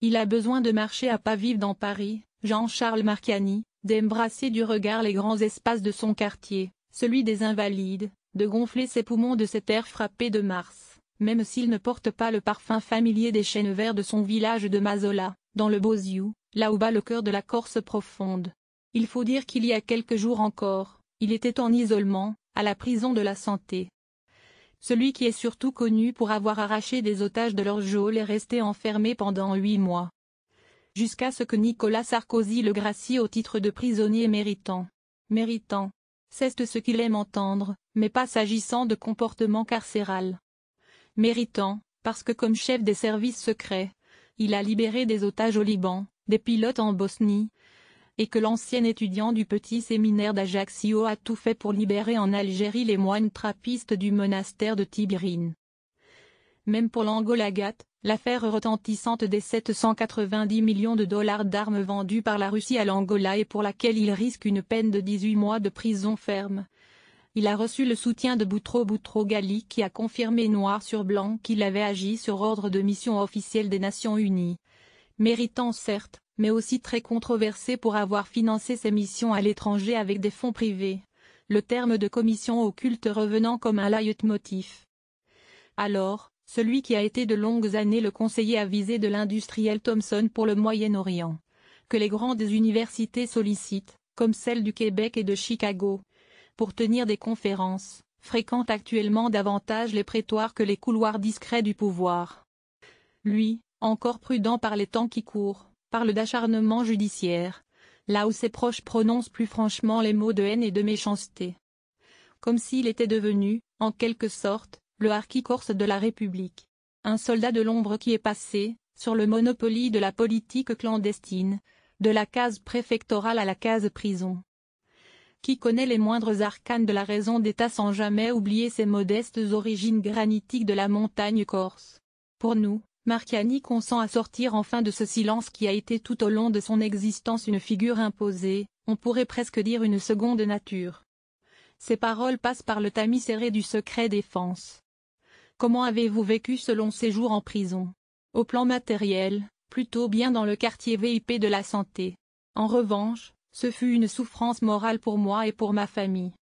Il a besoin de marcher à pas vifs dans Paris, Jean-Charles Marchiani, d'embrasser du regard les grands espaces de son quartier, celui des Invalides, de gonfler ses poumons de cet air frappé de Mars, même s'il ne porte pas le parfum familier des chênes verts de son village de Mazola, dans le Beausiu, là où bat le cœur de la Corse profonde. Il faut dire qu'il y a quelques jours encore, il était en isolement, à la prison de la Santé. Celui qui est surtout connu pour avoir arraché des otages de leur geôle est resté enfermé pendant 8 mois. Jusqu'à ce que Nicolas Sarkozy le gracie au titre de prisonnier méritant. Méritant. C'est ce qu'il aime entendre, mais pas s'agissant de comportement carcéral. Méritant, parce que comme chef des services secrets, il a libéré des otages au Liban, des pilotes en Bosnie, et que l'ancien étudiant du petit séminaire d'Ajaccio a tout fait pour libérer en Algérie les moines trappistes du monastère de Tibérine. Même pour l'Angolagat, l'affaire retentissante des 790 millions de dollars d'armes vendues par la Russie à l'Angola et pour laquelle il risque une peine de 18 mois de prison ferme. Il a reçu le soutien de Boutros Ghali qui a confirmé noir sur blanc qu'il avait agi sur ordre de mission officielle des Nations Unies. Méritant certes, mais aussi très controversé pour avoir financé ses missions à l'étranger avec des fonds privés. Le terme de commission occulte revenant comme un leitmotiv. Alors, celui qui a été de longues années le conseiller avisé de l'industriel Thomson pour le Moyen-Orient, que les grandes universités sollicitent, comme celle du Québec et de Chicago, pour tenir des conférences, fréquente actuellement davantage les prétoires que les couloirs discrets du pouvoir. Lui, encore prudent par les temps qui courent, parle d'acharnement judiciaire, là où ses proches prononcent plus franchement les mots de haine et de méchanceté. Comme s'il était devenu, en quelque sorte, le harki corse de la République. Un soldat de l'ombre qui est passé, sur le Monopoly de la politique clandestine, de la case préfectorale à la case prison. Qui connaît les moindres arcanes de la raison d'État sans jamais oublier ses modestes origines granitiques de la montagne corse. Pour nous, Marchiani consent à sortir enfin de ce silence qui a été tout au long de son existence une figure imposée, on pourrait presque dire une seconde nature. Ses paroles passent par le tamis serré du secret défense. Comment avez-vous vécu ce long séjour en prison? Au plan matériel, plutôt bien dans le quartier VIP de la Santé. En revanche, ce fut une souffrance morale pour moi et pour ma famille.